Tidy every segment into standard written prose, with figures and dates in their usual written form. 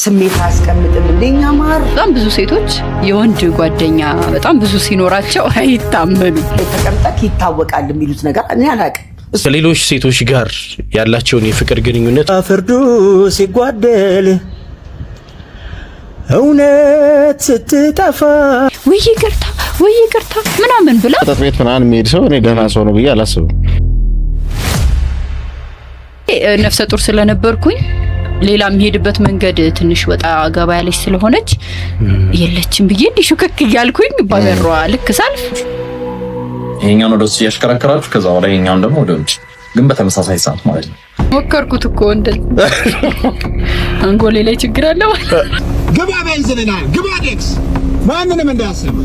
ስሜት አያስቀምጥም እንደኛ ማር በጣም ብዙ ሴቶች የወንድ ጓደኛ በጣም ብዙ ሲኖራቸው አይታመኑ ተቀምጠክ ይታወቃል የሚሉት ነገር እኔ አላውቅም። ከሌሎች ሴቶች ጋር ያላቸውን የፍቅር ግንኙነት ፍርዱ ሲጓደል እውነት ስትጠፋ ወይ ይቅርታ ምናምን ብላ መጠጥ ቤት ምናምን የሚሄድ ሰው እኔ ደህና ሰው ነው ብዬ አላስብም። ነፍሰ ጡር ስለነበርኩኝ ሌላ የሚሄድበት መንገድ ትንሽ ወጣ ገባ ያለች ስለሆነች የለችም ብዬ እንዲሹከክ እያልኩኝ ባበሯ ልክ ሳልፍ ይሄኛውን ወደ ውስጥ ያሽከረከራችሁ ከዛ በኋላ ይሄኛውን ደግሞ ወደ ውጭ ግን በተመሳሳይ ሰዓት ማለት ነው። ሞከርኩት እኮ እንደዚህ አንጎሌ ላይ ችግር አለ ማለት ግባ ቤንዚንናል ግባ ዴክስ ማንንም እንዳያሰማ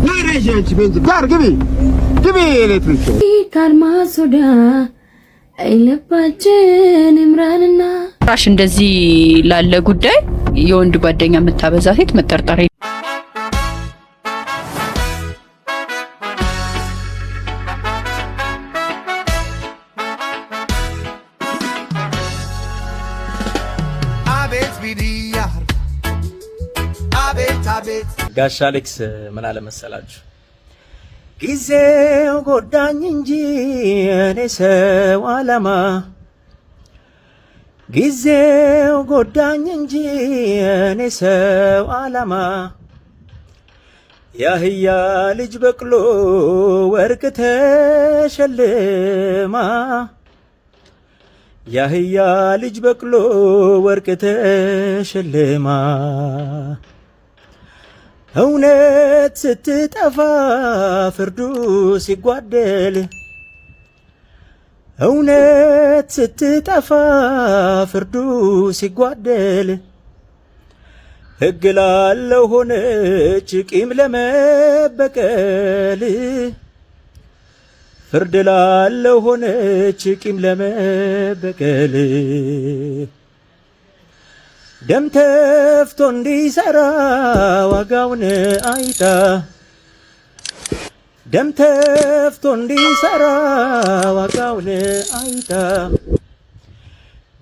ናይራጃንቺ ቤንዚን ጋር ግቢ ኤሌክትሪክ ካርማሶዳ አይለባችን ኢምራንና ራሽ እንደዚህ ላለ ጉዳይ የወንድ ጓደኛ መታበዛ ሴት መጠርጠር ጋሽ አሌክስ ምን አለ መሰላችሁ? ጊዜው ጎዳኝ እንጂ እኔ ሰው አላማ ጊዜው ጎዳኝ እንጂ እኔ ሰው አላማ ያህያ ልጅ በቅሎ ወርቅ ተሸልማ ያህያ ልጅ በቅሎ ወርቅ ተሸልማ እውነት ስትጠፋ ፍርዱ ሲጓደል እውነት ስትጠፋ ፍርዱ ሲጓደል ሕግ ላለው ሆነች ቂም ለመበቀል ፍርድ ላለው ሆነች ቂም ለመበቀል ደም ተፍቶ እንዲሰራ ዋጋውን አይታ ደም ተፍቶ እንዲሰራ ዋጋውን አይታ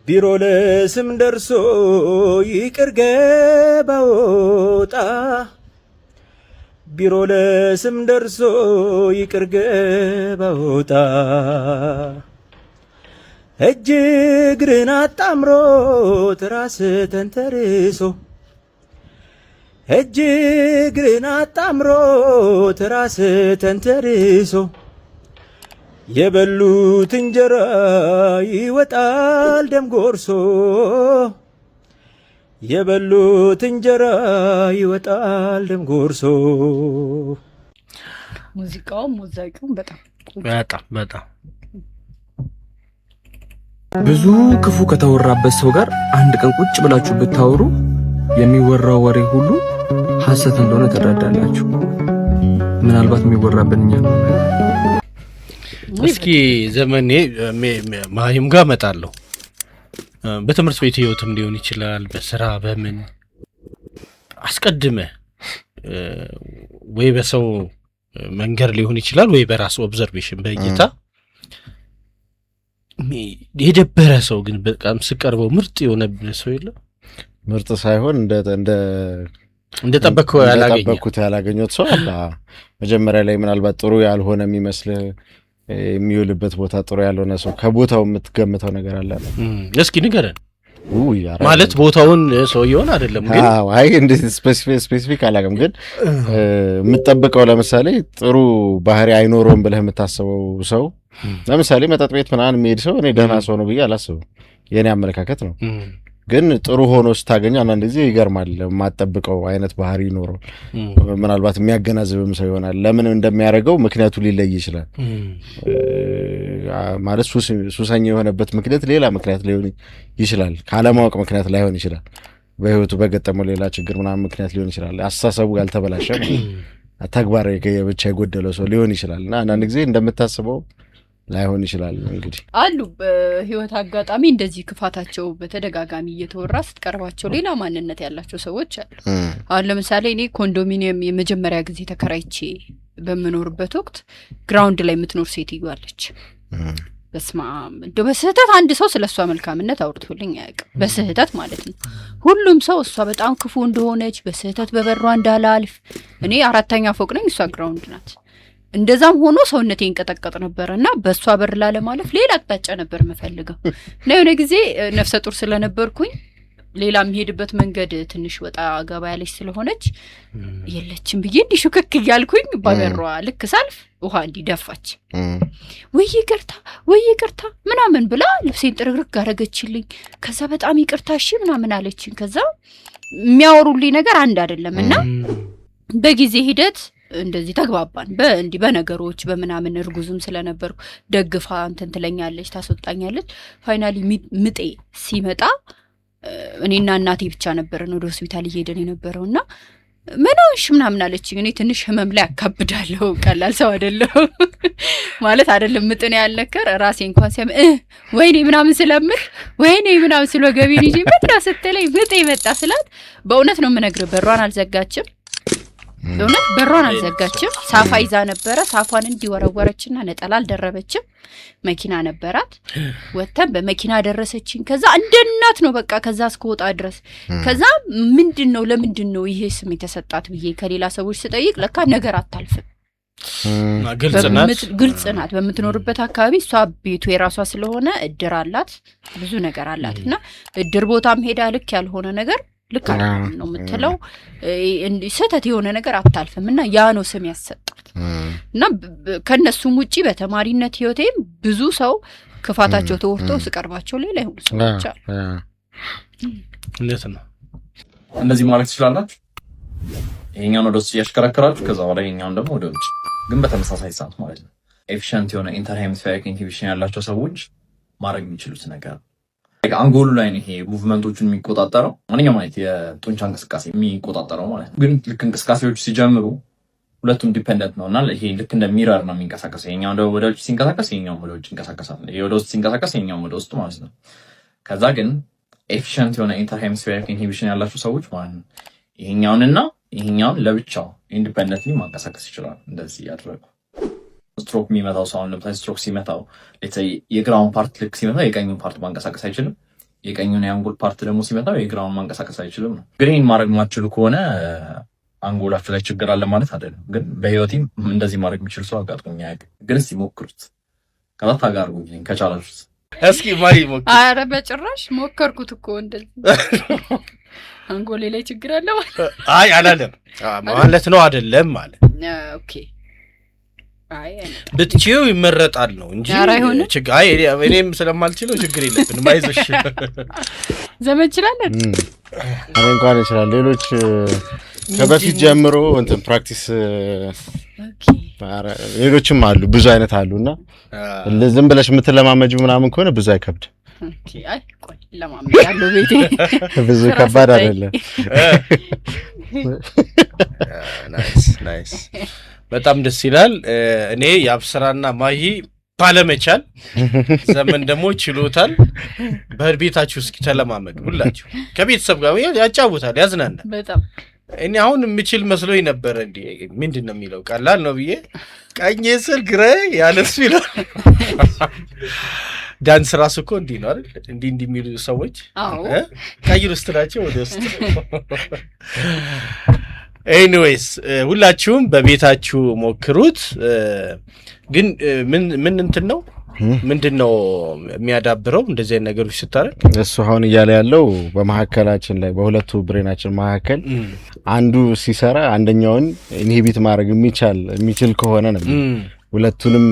ቢሮ ለስም ደርሶ ይቅር ገባውጣ ቢሮ ለስም ደርሶ ይቅር ገባውጣ እጅግርን አጣምሮ ትራስ ተንተርሶ እጅግርን አጣምሮ ትራስ ተንተርሶ የበሉት እንጀራ ይወጣል ደም ጎርሶ የበሉት እንጀራ ይወጣል ደም ጎርሶ። ሙዚቃውም ሞዛቂውም በጣም ብዙ ክፉ ከተወራበት ሰው ጋር አንድ ቀን ቁጭ ብላችሁ ብታወሩ የሚወራው ወሬ ሁሉ ሐሰት እንደሆነ ተረዳላችሁ። ምናልባት የሚወራብን እኛ ነው። እስኪ ዘመኔ ማሂም ጋር መጣለሁ። በትምህርት ቤት ህይወትም ሊሆን ይችላል፣ በስራ በምን አስቀድመ ወይ በሰው መንገር ሊሆን ይችላል ወይ በራስ ኦብዘርቬሽን በእይታ የደበረ ሰው ግን በጣም ስቀርበው ምርጥ የሆነብህ ሰው የለም? ምርጥ ሳይሆን እንደጠበቅኩት ያላገኘሁት ሰው አለ። መጀመሪያ ላይ ምናልባት ጥሩ ያልሆነ የሚመስልህ የሚውልበት ቦታ ጥሩ ያልሆነ ሰው ከቦታው የምትገምተው ነገር አለ። እስኪ ንገረን። ማለት ቦታውን ሰውየውን አይደለም ግን አይ እንደ ስፔሲፊክ አላውቅም፣ ግን የምትጠብቀው ለምሳሌ ጥሩ ባህሪ አይኖረውም ብለህ የምታስበው ሰው ለምሳሌ መጠጥ ቤት ምናምን የሚሄድ ሰው እኔ ደህና ሰው ነው ብዬ አላስብም። የኔ አመለካከት ነው። ግን ጥሩ ሆኖ ስታገኝ አንዳንድ ጊዜ ይገርማል። የማትጠብቀው አይነት ባህሪ ይኖረው ምናልባት የሚያገናዝብም ሰው ይሆናል። ለምን እንደሚያደርገው ምክንያቱ ሊለይ ይችላል። ማለት ሱሰኛ የሆነበት ምክንያት ሌላ ምክንያት ሊሆን ይችላል። ካለማወቅ ምክንያት ላይሆን ይችላል። በህይወቱ በገጠመው ሌላ ችግር ምናምን ምክንያት ሊሆን ይችላል። አስተሳሰቡ ያልተበላሸ ተግባር ብቻ የጎደለው ሰው ሊሆን ይችላል። እና አንዳንድ ጊዜ እንደምታስበው ላይሆን ይችላል። እንግዲህ አሉ በህይወት አጋጣሚ እንደዚህ ክፋታቸው በተደጋጋሚ እየተወራ ስትቀርባቸው ሌላ ማንነት ያላቸው ሰዎች አሉ። አሁን ለምሳሌ እኔ ኮንዶሚኒየም የመጀመሪያ ጊዜ ተከራይቼ በመኖርበት ወቅት ግራውንድ ላይ የምትኖር ሴትዮ አለች። በስማም እንደው በስህተት አንድ ሰው ስለሷ መልካምነት አውርቶልኝ አያውቅም። በስህተት ማለት ነው። ሁሉም ሰው እሷ በጣም ክፉ እንደሆነች በስህተት በበሯ እንዳላልፍ። እኔ 4ኛ ፎቅ ነኝ፣ እሷ ግራውንድ ናት። እንደዛም ሆኖ ሰውነቴ እንቀጠቀጥ ነበርና በሷ በር ላለማለፍ ሌላ አቅጣጫ ነበር መፈልገው። የሆነ ጊዜ ነፍሰ ጡር ስለነበርኩኝ ሌላ የሚሄድበት መንገድ ትንሽ ወጣ ገባ ያለች ስለሆነች የለችም ብዬ እንዲሹክክ እያልኩኝ በበሯ ልክ ሳልፍ ውሃ እንዲደፋች ወይ ይቅርታ ምናምን ብላ ልብሴን ጥርግርግ አረገችልኝ። ከዛ በጣም ይቅርታ እሺ ምናምን አለችኝ። ከዛ የሚያወሩልኝ ነገር አንድ አይደለምና በጊዜ ሂደት እንደዚህ ተግባባን። በእንዲ በነገሮች በመናምን እርጉዝም ስለነበርኩ ደግፋ እንትን ትለኛለች፣ ታስወጣኛለች። ፋይናሊ ምጤ ሲመጣ እኔና እናቴ ብቻ ነበርን ወደ ሆስፒታል እየሄድን የነበረውና ምንሽ ምናምን አለችኝ። እኔ ትንሽ ህመም ላይ አካብዳለሁ፣ ቀላል ሰው አይደለሁ ማለት አይደለም። ምጥን ያልነከር ራሴ እንኳን ሲያም ወይኔ ምናምን ስለምር ወይኔ ምናምን ስለገቢን ይዤ መጣ ስትለኝ ምጤ መጣ ስላት በእውነት ነው የምነግርህ በሯን አልዘጋችም። ለምን በሯን አልዘጋችም? ሳፋ ይዛ ነበረ። ሳፋን እንዲወረወረችና ነጠላ አልደረበችም። መኪና ነበራት። ወተን በመኪና ደረሰችኝ። ከዛ እንደ እናት ነው በቃ ከዛ እስከወጣ ድረስ። ከዛ ምንድነው ለምንድነው ይሄ ስም የተሰጣት ብዬ ከሌላ ሰዎች ስጠይቅ ለካ ነገር አታልፍም። ግልጽ ናት። በምትኖርበት አካባቢ እሷ ቤቱ የራሷ ስለሆነ እድር አላት፣ ብዙ ነገር አላትና እድር ቦታም ሄዳ ልክ ያልሆነ ነገር ልክ አይደለም ነው የምትለው። ስህተት የሆነ ነገር አታልፍም እና ያ ነው ስም ያሰጣት። እና ከነሱም ውጪ በተማሪነት ህይወቴም ብዙ ሰው ክፋታቸው ተወርቶ ስቀርባቸው ሌላ ይሁን ሰዎች አሉ። እንዴት ነው እንደዚህ ማለት ትችላላችሁ? ይሄኛውን ወደ ውስጥ ያሽከረክራችሁ፣ ከዛ በኋላ ይሄኛውን ደግሞ ወደ ውጭ፣ ግን በተመሳሳይ ሰዓት ማለት ነው። ኤፊሺየንት የሆነ ኢንተርሄሚስፌሪክ ኢንሂቢሽን ያላቸው ሰዎች ማድረግ የሚችሉት ነገር አንጎሉ ላይ ነው ይሄ ሙቭመንቶቹን የሚቆጣጠረው ማንኛውም ማለት የጡንቻ እንቅስቃሴ የሚቆጣጠረው ማለት ነው። ግን ልክ እንቅስቃሴዎቹ ሲጀምሩ ሁለቱም ዲፔንደንት ነውና ይሄ ልክ እንደ ሚረር ነው የሚንቀሳቀሰው። ይሄኛው ወደ ውጭ ሲንቀሳቀስ ይሄኛው ወደ ውጭ ይንቀሳቀሳል፣ ይሄ ወደ ውስጥ ሲንቀሳቀስ ይሄኛው ወደ ውስጥ ማለት ነው። ከዛ ግን ኤፊሺየንት የሆነ ኢንተርሄሚስፌሪክ ኢንሂቢሽን ያላቸው ሰዎች ማለት ነው ይሄኛውንና ይሄኛውን ለብቻው ኢንዲፔንደንትሊ ማንቀሳቀስ ይችላል። እንደዚህ ያደረጉ ስትሮክ የሚመታው ሰው ለምሳሌ ስትሮክ ሲመታው የግራውን ፓርት ልክ ሲመታው የቀኙን ፓርት ማንቀሳቀስ አይችልም። የቀኙን የአንጎል ፓርት ደግሞ ሲመታው የግራውን ማንቀሳቀስ አይችልም ነው። ግን ይህን ማድረግ ማትችሉ ከሆነ አንጎላችሁ ላይ ችግር አለ ማለት አይደለም። ግን በህይወቴም እንደዚህ ማድረግ የሚችል ሰው አጋጥሞኝ አያውቅም። ግን እስቲ ሞክሩት፣ ከዛ ታጋርጉኝ ከቻላችሁት። እስኪ ማይ ሞክሩ። ኧረ በጭራሽ ሞከርኩት እኮ እንደዚህ አንጎሌ ላይ ችግር አለ ማለት አይ አላለም ማለት ነው አይደለም ማለት ኦኬ ብትችይው ይመረጣል ነው እንጂ ችግር አይ እኔም ስለማልችለው ችግር የለብንም። አይዞሽ ዘመን ይችላል እኔ እንኳን ይችላል። ሌሎች ከበፊት ጀምሮ እንትን ፕራክቲስ ሌሎችም አሉ ብዙ አይነት አሉና ዝም ብለሽ የምትለማመጁ ምናምን ከሆነ ብዙ አይከብድ። ኦኬ አይ ቆይ ለማመጃለሁ ቤቴ ብዙ ከባድ አይደለም። ናይስ በጣም ደስ ይላል። እኔ የአብስራና ማሂ ባለመቻል ዘመን ደግሞ ችሎታል። በቤታችሁ እስኪ ተለማመዱ ሁላችሁ። ከቤተሰብ ጋር ያጫውታል፣ ያዝናናል በጣም። እኔ አሁን የምችል መስሎኝ ነበር። እንዴ ምንድነው የሚለው ቀላል ነው ብዬ ቀኝ ስር ግራ ያለሱ ይላል። ዳንስ ራሱ እኮ እንዲህ ነው አይደል? እንዲህ የሚሉ ሰዎች ቀይሩ ስትላቸው ወደ ውስጥ። ኤኒዌይስ ሁላችሁም በቤታችሁ ሞክሩት። ግን ምን እንትን ነው ምንድነው የሚያዳብረው እንደዚህ አይነት ነገሮች ስታረግ? እሱ አሁን እያለ ያለው በመሐከላችን ላይ በሁለቱ ብሬናችን መሐከል አንዱ ሲሰራ አንደኛውን ኢንሂቢት ማድረግ የሚችል ከሆነ ነው። ሁለቱንም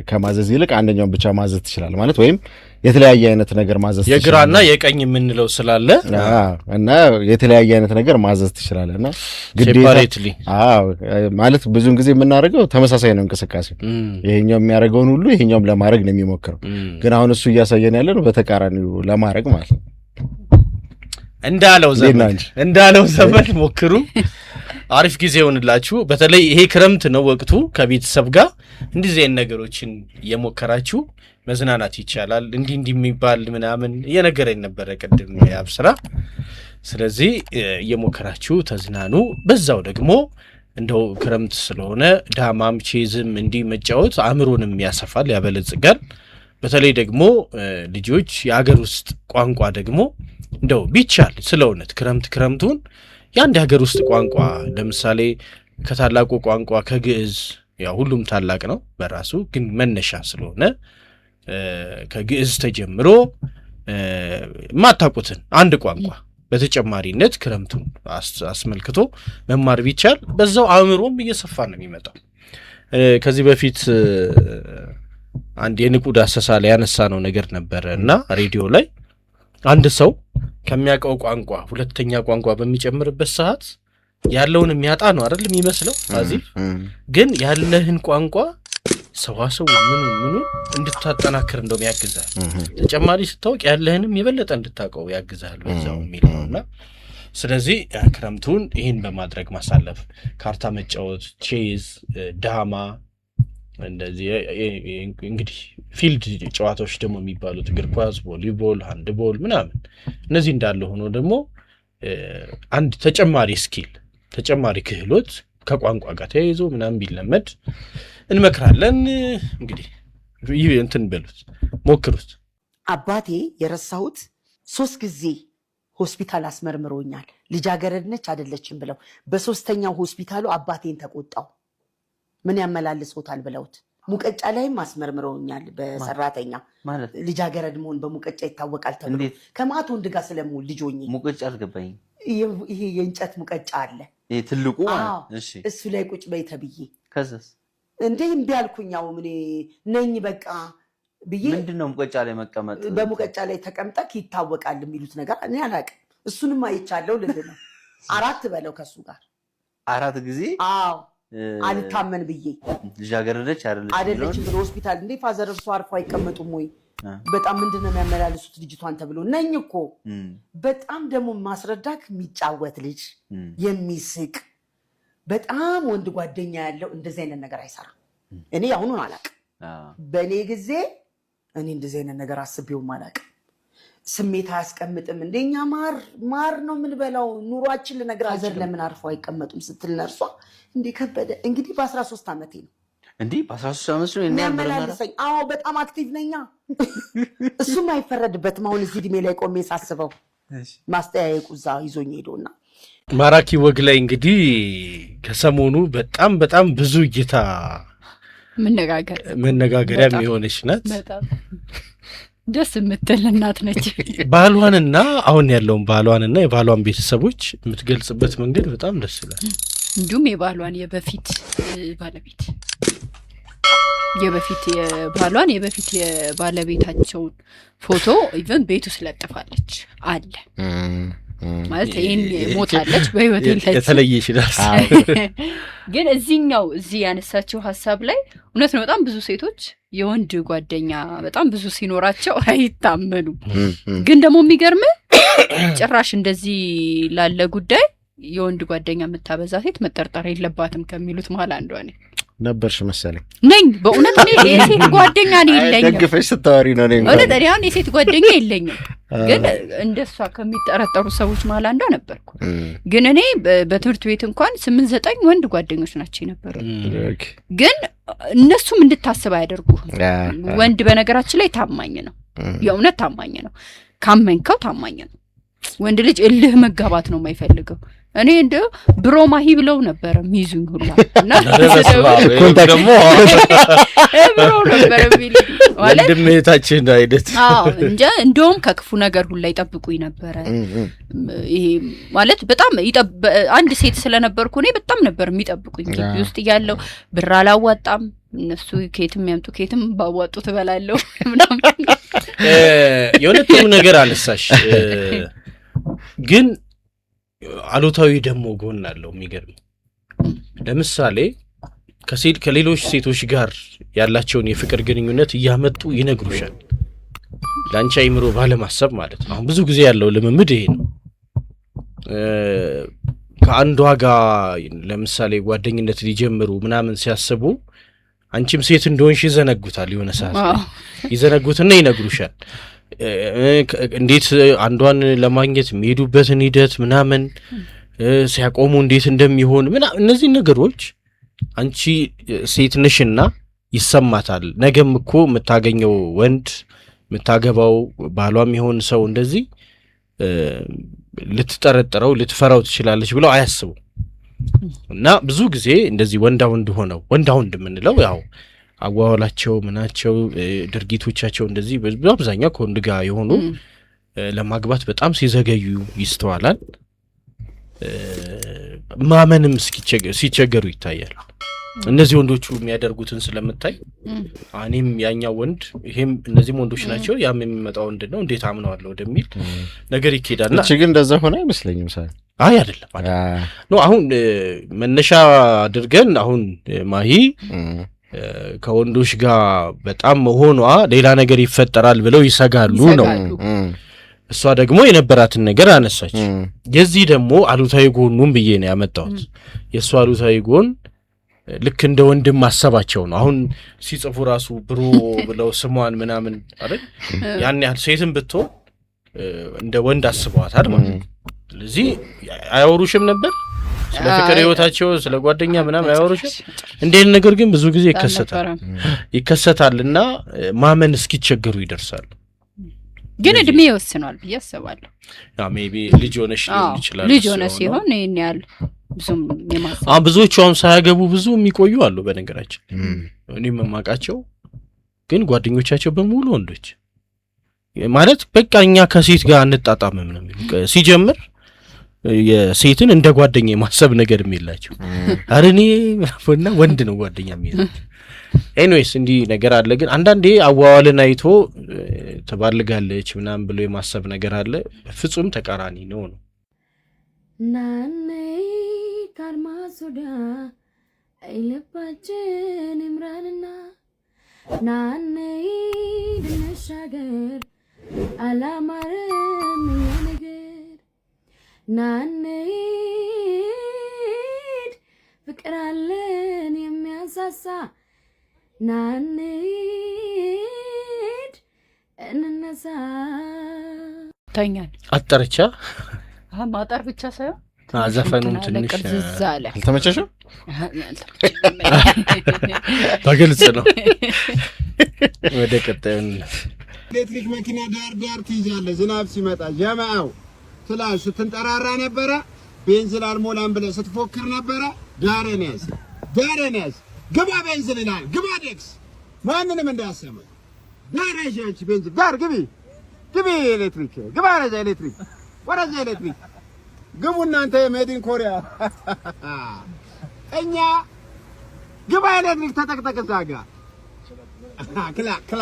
ከማዘዝ ይልቅ አንደኛውን ብቻ ማዘዝ ትችላል ማለት ወይም የተለያየ አይነት ነገር ማዘዝ ትችላል። የግራና የቀኝ የምንለው ስላለ እና የተለያየ አይነት ነገር ማዘዝ ትችላል እና ሴፓሬትሊ ማለት ብዙን ጊዜ የምናደርገው ተመሳሳይ ነው እንቅስቃሴ። ይሄኛው የሚያደርገውን ሁሉ ይሄኛውም ለማድረግ ነው የሚሞክረው። ግን አሁን እሱ እያሳየን ያለ ነው በተቃራኒው ለማድረግ ማለት ነው። እንዳለው ዘመን ሞክሩ። አሪፍ ጊዜ ይሆንላችሁ። በተለይ ይሄ ክረምት ነው ወቅቱ። ከቤተሰብ ጋር እንደዚህ አይነት ነገሮችን እየሞከራችሁ መዝናናት ይቻላል። እንዲህ የሚባል ምናምን እየነገረኝ ነበረ ቅድም ያብስራ። ስለዚህ እየሞከራችሁ ተዝናኑ። በዛው ደግሞ እንደው ክረምት ስለሆነ ዳማም ቼዝም እንዲህ መጫወት አእምሮንም ያሰፋል፣ ያበለጽጋል። በተለይ ደግሞ ልጆች የሀገር ውስጥ ቋንቋ ደግሞ እንደው ቢቻል ስለውነት ክረምቱን የአንድ ሀገር ውስጥ ቋንቋ ለምሳሌ ከታላቁ ቋንቋ ከግዕዝ ያው ሁሉም ታላቅ ነው በራሱ ግን መነሻ ስለሆነ ከግዕዝ ተጀምሮ ማታቁትን አንድ ቋንቋ በተጨማሪነት ክረምቱን አስመልክቶ መማር ቢቻል በዛው አእምሮም እየሰፋ ነው የሚመጣው። ከዚህ በፊት አንድ የንቁ ዳሰሳ ላይ ያነሳነው ነገር ነበረ እና ሬዲዮ ላይ አንድ ሰው ከሚያውቀው ቋንቋ ሁለተኛ ቋንቋ በሚጨምርበት ሰዓት ያለውን የሚያጣ ነው አይደል የሚመስለው አዚፍ ግን ያለህን ቋንቋ ሰዋሰው ምኑ እንድታጠናክር እንደው ያግዛል ተጨማሪ ስታውቅ ያለህንም የበለጠ እንድታውቀው ያግዛል በዛው የሚለውና ስለዚህ ክረምቱን ይሄን በማድረግ ማሳለፍ ካርታ መጫወት ቼዝ ዳማ እንደዚህ እንግዲህ ፊልድ ጨዋታዎች ደግሞ የሚባሉት እግር ኳስ ቮሊቦል ሃንድቦል ምናምን እነዚህ እንዳለ ሆኖ ደግሞ አንድ ተጨማሪ ክህሎት ከቋንቋ ጋር ተያይዞ ምናምን ቢለመድ እንመክራለን። እንግዲህ ይሄ እንትን በሉት ሞክሩት። አባቴ የረሳሁት 3 ጊዜ ሆስፒታል አስመርምሮኛል ልጃገረድ ነች አይደለችም ብለው በሶስተኛው ሆስፒታሉ አባቴን ተቆጣው ምን ያመላልሶታል ብለውት ሙቀጫ ላይም አስመርምሮኛል በሰራተኛ ማለት ልጃገረድ መሆን በሙቀጫ ይታወቃል ተብሎ ከማት ወንድ ጋር ስለሙል ልጆኝ ሙቀጫ አልገባኝ ይሄ የእንጨት ሙቀጫ አለ ይሄ ትልቁ ማለት እሺ እሱ ላይ ቁጭ በይ ተብዬ ከዛስ እንዴ እምቢ አልኩኛው ምን ነኝ በቃ ብዬ ምንድነው ሙቀጫ ላይ መቀመጥ በሙቀጫ ላይ ተቀምጠክ ይታወቃል የሚሉት ነገር እኔ አላውቅም እሱንም አይቻለው ልልነው 4 በለው ከሱ ጋር 4 ጊዜ አዎ አልታመን ብዬ ልጃገረደች አይደለች ብሎ ሆስፒታል እንዴ ፋዘር እርሱ አርፎ አይቀመጡም ወይ በጣም ምንድነው የሚያመላልሱት ልጅቷን ተብሎ ነኝ እኮ በጣም ደግሞ ማስረዳክ የሚጫወት ልጅ የሚስቅ በጣም ወንድ ጓደኛ ያለው እንደዚህ አይነት ነገር አይሰራም እኔ አሁኑን አላውቅም በኔ ጊዜ እኔ እንደዚህ አይነት ነገር አስቤውም አላውቅም ስሜት አያስቀምጥም እንደኛ ማር ነው ምን በላው ኑሯችን ለነግራዘር ለምን አርፎ አይቀመጡም ስትል ነርሷ እንዴ ከበደ እንግዲህ በ13 አመቴ ነው እንዴ በ13 አመት ነው እኔ ያመላለሰኝ አዎ በጣም አክቲቭ ነኛ እሱም አይፈረድበትም አሁን እዚህ ድሜ ላይ ቆሜ ሳስበው ማስተያየቁ እዛ ይዞኝ ሄዶና ማራኪ ወግ ላይ እንግዲህ ከሰሞኑ በጣም ብዙ እይታ መነጋገሪያ የሚሆነች ናት በጣም ደስ የምትል እናት ነች ባሏንና አሁን ያለውን ባሏንና የባሏን ቤተሰቦች የምትገልጽበት መንገድ በጣም ደስ ይላል እንዲሁም የባሏን የበፊት የባለቤታቸውን ፎቶ ኢቨን ቤቱ ስለጥፋለች አለ ማለት ይሄን ሞታለች በህይወት የለች የተለየሽ ዳስ ግን እዚህ ያነሳቸው ሐሳብ ላይ እውነት ነው በጣም ብዙ ሴቶች የወንድ ጓደኛ በጣም ብዙ ሲኖራቸው አይታመኑም ግን ደግሞ የሚገርም ጭራሽ እንደዚህ ላለ ጉዳይ የወንድ ጓደኛ መታበዛ ሴት መጠርጠር የለባትም ከሚሉት መሃል አንዷ ነኝ ነበርሽ መሰለኝ ነኝ በእውነት እኔ የሴት ጓደኛ የለኝም ደግፈሽ ስታወሪ ነው ነኝ እውነት እኔ አሁን የሴት ጓደኛ የለኝም ግን እንደሷ ከሚጠረጠሩ ሰዎች መሃል አንዷ ነበርኩ ግን እኔ በትምህርት ቤት እንኳን 8-9 ወንድ ጓደኞች ናቸው ነበሩ ግን እነሱም እንድታስብ አያደርጉም ወንድ በነገራችን ላይ ታማኝ ነው የእውነት ታማኝ ነው ካመንከው ታማኝ ነው ወንድ ልጅ እልህ መጋባት ነው የማይፈልገው እኔ እንደው ብሮማሂ ብለው ነበር ሚዙኝ ሁላ እና ደግሞ ብሮ ነበር ቢል ወንድም እህታችን አይደት እንጃ እንደውም ከክፉ ነገር ሁላ ይጠብቁኝ ነበር ይሄ ማለት በጣም አንድ ሴት ስለነበርኩ እኔ በጣም ነበር የሚጠብቁኝ ግቢ ውስጥ ያለው ብር አላዋጣም እነሱ ከየትም ባዋጡ ተበላለው ምናምን የሆነም ነገር አልሳሽ ግን አሉታዊ ደግሞ ጎን አለው የሚገርም ለምሳሌ ከሌሎች ሴቶች ጋር ያላቸውን የፍቅር ግንኙነት እያመጡ ይነግሩሻል ላንቺ አይምሮ ባለማሰብ ማለት ነው አሁን ብዙ ጊዜ ያለው ልምምድ ይሄ ነው ከአንዷ ጋር ለምሳሌ ጓደኝነት ሊጀምሩ ምናምን ሲያስቡ አንቺም ሴት እንደሆንሽ ይዘነጉታል የሆነ ሰዓት ይዘነጉትና ይነግሩሻል እንዴት አንዷን ለማግኘት የሚሄዱበትን ሂደት ምናምን ሲያቆሙ እንዴት እንደሚሆን እነዚህ ነገሮች አንቺ ሴት ነሽና ይሰማታል። ነገም እኮ የምታገኘው ወንድ የምታገባው ባሏም ይሆን ሰው እንደዚህ ልትጠረጥረው ልትፈራው ትችላለች ብለው አያስቡ እና ብዙ ጊዜ እንደዚህ ወንዳ ወንድ የምንለው ያው አዋዋላቸው ምናቸው ድርጊቶቻቸው እንደዚህ በአብዛኛው ከወንድ ጋር የሆኑ ለማግባት በጣም ሲዘገዩ ይስተዋላል። ማመንም ሲቸገሩ ይታያል። እነዚህ ወንዶቹ የሚያደርጉትን ስለምታይ እኔም ያኛው ወንድ ይሄም እነዚህም ወንዶች ናቸው ያም የሚመጣው ወንድ ነው እንዴት አምነዋለሁ ወደሚል ነገር ይኬዳልና እቺ ግን እንደዛ ሆነ አይመስለኝም። ሳይ አይደለም ነው አሁን መነሻ አድርገን አሁን ማሂ ከወንዶች ጋር በጣም መሆኗ ሌላ ነገር ይፈጠራል ብለው ይሰጋሉ ነው። እሷ ደግሞ የነበራትን ነገር አነሳች። የዚህ ደግሞ አሉታዊ ጎኑን ብዬ ነው ያመጣሁት። የእሷ አሉታዊ ጎን ልክ እንደ ወንድም ማሰባቸው ነው። አሁን ሲጽፉ ራሱ ብሮ ብለው ስሟን ምናምን አይደል ያን ያህል ሴትም ብትሆን እንደ ወንድ አስበዋታል ማለት ነው። ስለዚህ አያወሩሽም ነበር ስለ ፍቅር ህይወታቸው ስለ ጓደኛ ምናምን አያወሩሽም። እንዴት ነገር ግን ብዙ ጊዜ ይከሰታልና ማመን እስኪቸገሩ ይደርሳሉ። ግን እድሜ ይወስናል ብዬ አስባለሁ። ሜቢ ልጅ ሆነሽ ሊሆን ይችላል። ልጅ ሆነ ሲሆን ይሄን ያህል ብዙም የማሰብ ብዙዎቹ አሁን ሳያገቡ ብዙ የሚቆዩ አሉ። በነገራችን እኔም የማውቃቸው ግን ጓደኞቻቸው በሙሉ ወንዶች ማለት በቃ እኛ ከሴት ጋር እንጣጣምም ነው የሚሉ ሲጀምር የሴትን እንደ ጓደኛ የማሰብ ነገር የሚላቸው አረኔ እና ወንድ ነው ጓደኛ የሚላቸው። ኤኒዌይስ እንዲህ ነገር አለ። ግን አንዳንዴ አዋዋልን አይቶ ተባልጋለች ምናምን ብሎ የማሰብ ነገር አለ። ፍጹም ተቃራኒ ነው። ናኔ ካርማሱዳ አይለባችን እምራንና ናኔ ድነሻገር አላማረም ነገር ናኔ ፍቅር አለን የሚያሳሳ ናኔድ እንነሳ ተኛል አጠረቻ ማጠር ብቻ ሳይሆን ዘፈኑም ትንሽ ዝዛለ አልተመቸሽም? በግልጽ ነው። ወደ ቀጣዩን ኤሌክትሪክ መኪና ዳር ትይዛለህ። ዝናብ ሲመጣ ጀማው ትላሽ ስትንጠራራ ነበረ። ቤንዚን አልሞላም ብለህ ስትፎክር ነበረ። ዳረን ያዝ ግባ ቤንዚን ይላል። ግባ ዴክስ ማንንም እንዳያሰማ ዳረሽ አንቺ ቤንዚን ዳር ግቢ ኤሌክትሪክ ግባ ወረዛ ኤሌክትሪክ ግቡ እናንተ ሜዲን ኮሪያ እኛ ግባ ኤሌክትሪክ ተጠቅጠቅ ዛጋ ክላ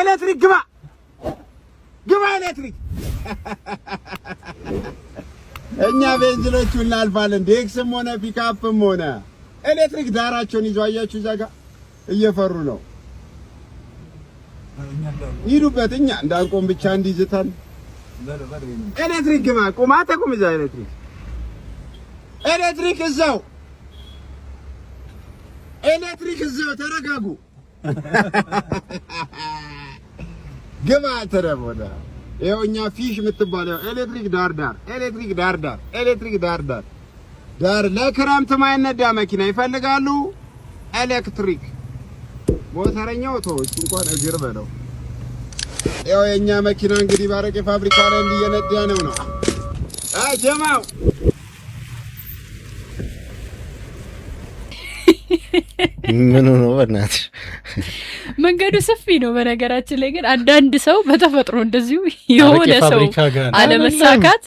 ኤሌክትሪክ ግባ ኤሌክትሪክ እኛ ቤንዚኖቹ እናልፋለን። ዴክስም ሆነ ፒካፕም ሆነ ኤሌክትሪክ ዳራቸውን ይዘው አያችሁ ዛጋ እየፈሩ ነው። ይዱበት እኛ እንዳንቆም ብቻ እንዲዝታል ኤሌክትሪክ ግባ ቁማ ተቁም እዛ ኤሌክትሪክ እዛው ተረጋጉ። ግባ ተረቦዳ ይኸው እኛ ፊሽ የምትባለው ኤሌክትሪክ ዳር ለክረምት ማይነዳ መኪና ይፈልጋሉ። ኤሌክትሪክ ሞተረኛው ተወች እንኳን እግር በለው። ያው የኛ መኪና እንግዲህ ባረቄ ፋብሪካ ላይ እንዲየነዳ ነው። ጀማው ምን ነው በእናትሽ መንገዱ ሰፊ ነው። በነገራችን ላይ ግን አንዳንድ ሰው በተፈጥሮ እንደዚሁ የሆነ ሰው አለመሳካት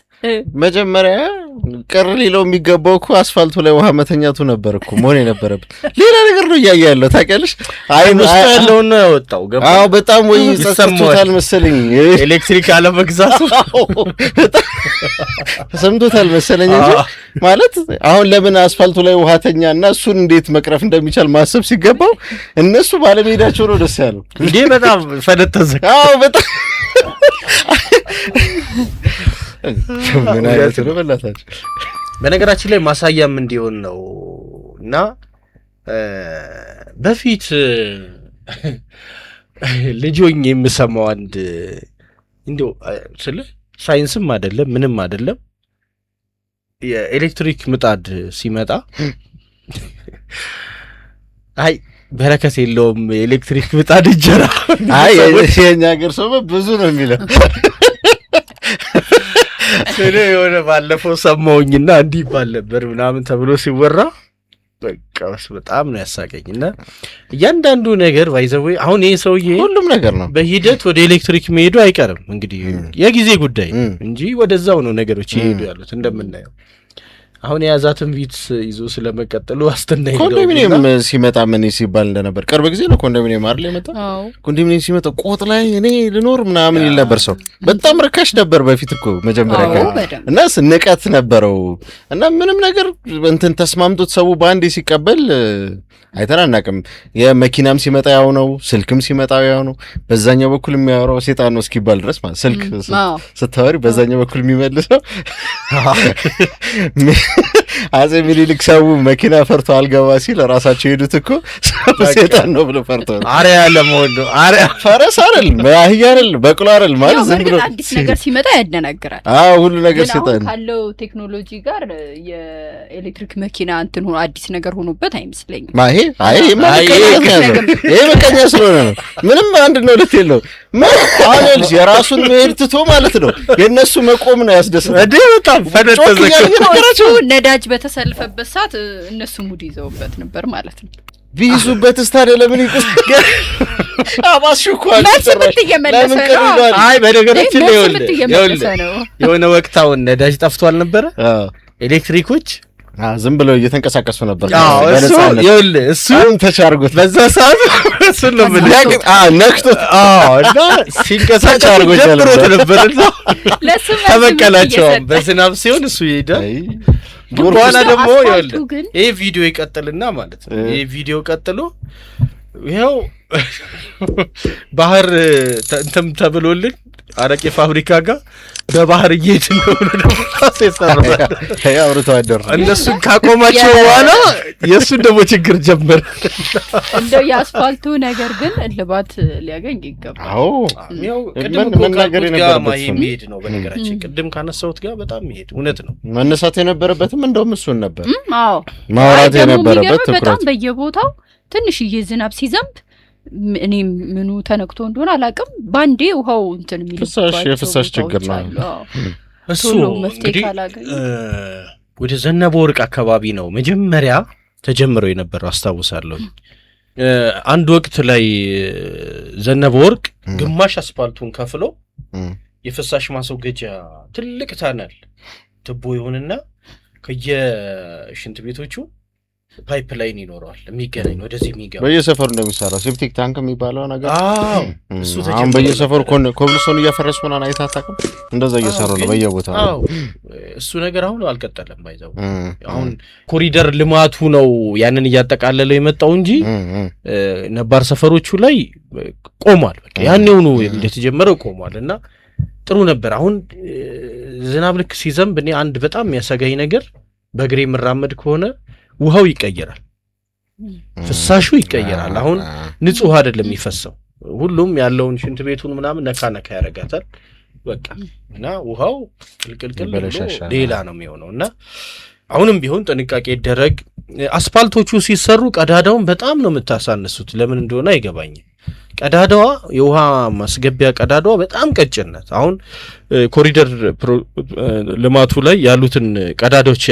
መጀመሪያ ቅር ሊለው የሚገባው እኮ አስፋልቱ ላይ ውሃ መተኛቱ ነበር እኮ መሆን የነበረበት። ሌላ ነገር ነው እያየ ያለው ታውቂያለሽ። ውስጥ ያለውን ነው ያወጣው። አዎ በጣም ወይ ሰምቶታል መሰለኝ ኤሌክትሪክ አለመግዛቱ ሰምቶታል መሰለኝ እንጂ ማለት አሁን ለምን አስፋልቱ ላይ ውሃ ተኛና እሱን እንዴት መቅረፍ እንደሚቻል ማሰብ ሲገባው እነሱ ባለመሄዳቸው ነው ደስ ያለው እንዴ። በጣም ፈነጠዘ። አዎ በጣም ምን አይነት ነው በላታችሁ። በነገራችን ላይ ማሳያም እንዲሆን ነው እና በፊት ልጆኝ የምሰማው አንድ እንደው ስለ ሳይንስም አይደለም ምንም አይደለም የኤሌክትሪክ ምጣድ ሲመጣ አይ በረከት የለውም ኤሌክትሪክ ምጣድ እንጀራ። አይ የኛ ሀገር ሰው ብዙ ነው የሚለው። እኔ የሆነ ባለፈው ሰማሁኝና እንዲህ ይባል ነበር ምናምን ተብሎ ሲወራ በቃ በጣም ነው ያሳቀኝና እያንዳንዱ ነገር ባይዘው አሁን ይሄ ሰውዬ ሁሉም ነገር ነው በሂደት ወደ ኤሌክትሪክ መሄዱ አይቀርም እንግዲህ የጊዜ ጉዳይ እንጂ ወደዛው ነው ነገሮች ይሄዱ ያሉት እንደምናየው። አሁን የያዛትን ቪት ይዞ ስለመቀጠሉ አስተናይ ነው። ኮንዶሚኒየም ሲመጣ ምን ሲባል እንደነበር ቅርብ ጊዜ ነው ኮንዶሚኒየም አይደል የመጣ። ኮንዶሚኒየም ሲመጣ ቆጥ ላይ እኔ ልኖር ምናምን ይል ነበር ሰው። በጣም ርካሽ ነበር በፊት እኮ መጀመሪያ እና ንቀት ነበረው እና ምንም ነገር እንትን ተስማምቶት ሰው ባንዴ ሲቀበል አይተናናቅም። የመኪናም ሲመጣ ያው ነው፣ ስልክም ሲመጣ ያው ነው። በዛኛው በኩል የሚያወራው ሴጣን ነው እስኪባል ድረስ ማለት ስልክ ስታወሪ በዛኛው በኩል የሚመልሰው አጼ ምኒልክ ሰው መኪና ፈርቶ አልገባ ሲል ራሳቸው ሄዱት እኮ ሴጣን ነው ብሎ ፈርቶ አሪያ ለሞዶ አሪያ ፈረስ አይደል አህያ አይደል በቅሎ አይደል ማለት ዝም ብሎ አዲስ ነገር ሲመጣ ያደናግራል። ሁሉ ነገር ሴጣን ካለው ቴክኖሎጂ ጋር የኤሌክትሪክ መኪና እንትን ሆኖ አዲስ ነገር ሆኖበት አይመስለኝም። ይሄ መቀኛ ስለሆነ ነው። ምንም አንድ ነው ሁለት የለው ማለት የራሱን መሄድ ትቶ ማለት ነው የነሱ መቆም ነው ያስደስታል። በጣም ፈነጠዘ ነዳጅ በተሰልፈበት ሰዓት እነሱ ሙድ ይዘውበት ነበር ማለት ነው። ቢይዙበት ስታደ ለምን ይቆስገ አባሽኳል ለምን ነው? አይ በነገራችን ላይ የሆነ ወቅታውን ነዳጅ ጠፍቷል ነበር ኤሌክትሪኮች ዝም ብለው እየተንቀሳቀሱ ነበር። እሱ ተቻርጎት በዛ ሰዓት እሱ ነው ነክቶት እና ሲንቀሳቀስ ጀምሮት ነበር። ተበቀላቸው በዝናብ ሲሆን እሱ ይሄዳል። በኋላ ደግሞ ይሄ ቪዲዮ ይቀጥልና ማለት ነው። ይሄ ቪዲዮ ቀጥሎ ይኸው ባህር እንትን ተብሎልን አረቄ ፋብሪካ ጋር በባህር እየሄድን ነው ብሎ ደግሞ ይሰራል። አውርተው አደረ እነሱን ካቆማቸው በኋላ የእሱን ደግሞ ችግር ጀመረ። እንደው የአስፋልቱ ነገር ግን እልባት ሊያገኝ ይገባል። ያው ቅድም መናገር የነበረበት መሄድ ነው። በነገራችን ቅድም ካነሳሁት ጋር በጣም መሄድ እውነት ነው። መነሳት የነበረበትም እንደውም እሱን ነበር ማውራት የነበረበት በጣም በየቦታው ትንሽዬ ዝናብ ሲዘንብ እኔ ምኑ ተነክቶ እንደሆነ አላውቅም። ባንዴ ውሃው እንትን የሚልባቸው የፍሳሽ ችግር ነው እሱ። እንግዲህ ወደ ዘነበ ወርቅ አካባቢ ነው መጀመሪያ ተጀምሮ የነበረው አስታውሳለሁ። አንድ ወቅት ላይ ዘነበ ወርቅ ግማሽ አስፋልቱን ከፍሎ የፍሳሽ ማስወገጃ ትልቅ ታነል ትቦ ይሆንና ከየሽንት ቤቶቹ ፓይፕ ላይን ይኖረዋል የሚገናኝ ወደዚህ የሚገባ በየሰፈሩ እንደሚሰራው ሴፕቲክ ታንክ የሚባለው ነገር እሱ አሁን በየሰፈሩ ኮብልስቶን እያፈረሱ ምናምን አይታታቅም እንደዛ እየሰሩ ነው በየቦታው። እሱ ነገር አሁን አልቀጠለም ባይዘው አሁን ኮሪደር ልማቱ ነው ያንን እያጠቃለለው የመጣው እንጂ ነባር ሰፈሮቹ ላይ ቆሟል። በቃ ያኔው ነው እንደተጀመረው ቆሟል እና ጥሩ ነበር። አሁን ዝናብ ልክ ሲዘንብ እኔ አንድ በጣም የሚያሰጋኝ ነገር በእግሬ የምራመድ ከሆነ ውሃው ይቀየራል፣ ፍሳሹ ይቀየራል። አሁን ንጹህ አይደለም የሚፈሰው። ሁሉም ያለውን ሽንት ቤቱን ምናምን ነካ ነካ ያረጋታል በቃ እና ውሃው ቅልቅልቅል ሌላ ነው የሚሆነው እና አሁንም ቢሆን ጥንቃቄ ይደረግ። አስፋልቶቹ ሲሰሩ ቀዳዳውን በጣም ነው የምታሳንሱት። ለምን እንደሆነ አይገባኝም። ቀዳዳዋ የውሃ ማስገቢያ ቀዳዳዋ በጣም ቀጭን ናት። አሁን ኮሪደር ልማቱ ላይ ያሉትን ቀዳዳዎች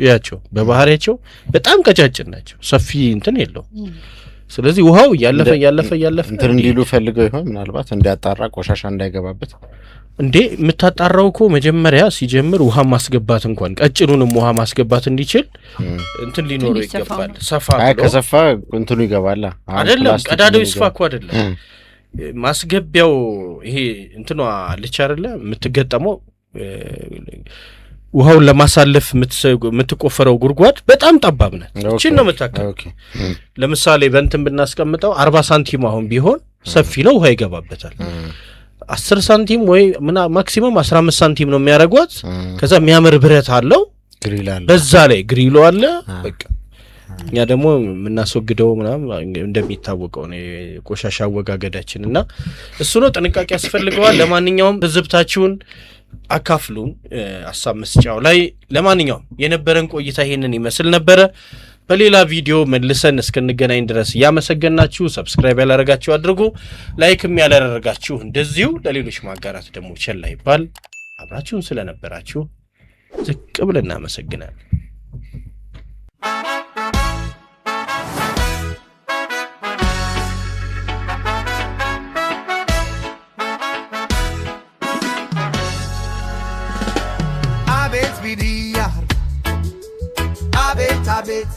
ያቸው በባህሪያቸው በጣም ቀጫጭን ናቸው። ሰፊ እንትን የለው። ስለዚህ ውሃው እያለፈ እንትን እንዲሉ ፈልገው ይሆን ምናልባት እንዲያጣራ ቆሻሻ እንዳይገባበት። እንዴ የምታጣራው እኮ መጀመሪያ ሲጀምር ውሃ ማስገባት እንኳን ቀጭኑንም ውሃ ማስገባት እንዲችል እንትን ሊኖረው ይገባል። ሰፋ ከሰፋ እንትኑ ይገባል አይደለም፣ ቀዳዳው ይስፋ እኮ አይደለም ማስገቢያው። ይሄ እንትኗ ልቻ አይደለ የምትገጠመው ውሃውን ለማሳለፍ የምትቆፈረው ጉድጓድ በጣም ጠባብ ናት። እቺን ነው የምታከለው። ለምሳሌ በእንትን ብናስቀምጠው 40 ሳንቲም አሁን ቢሆን ሰፊ ነው፣ ውሃ ይገባበታል። 10 ሳንቲም ወይ ማክሲመም 15 ሳንቲም ነው የሚያደርጓት። ከዛ የሚያምር ብረት አለው በዛ ላይ ግሪሎ አለ። በቃ እኛ ደግሞ የምናስወግደው ምናምን እንደሚታወቀው ነው ቆሻሻ አወጋገዳችን እና እሱ ነው ጥንቃቄ ያስፈልገዋል። ለማንኛውም ህዝብታችሁን አካፍሉን ሀሳብ መስጫው ላይ። ለማንኛውም የነበረን ቆይታ ይሄንን ይመስል ነበረ። በሌላ ቪዲዮ መልሰን እስክንገናኝ ድረስ ያመሰግናችሁ። ሰብስክራይብ ያላረጋችሁ አድርጉ፣ ላይክም ያላረጋችሁ እንደዚሁ ለሌሎች ማጋራት ደግሞ ቸል አይባል። አብራችሁን ስለነበራችሁ ዝቅ ብለን እናመሰግናለን። Abet,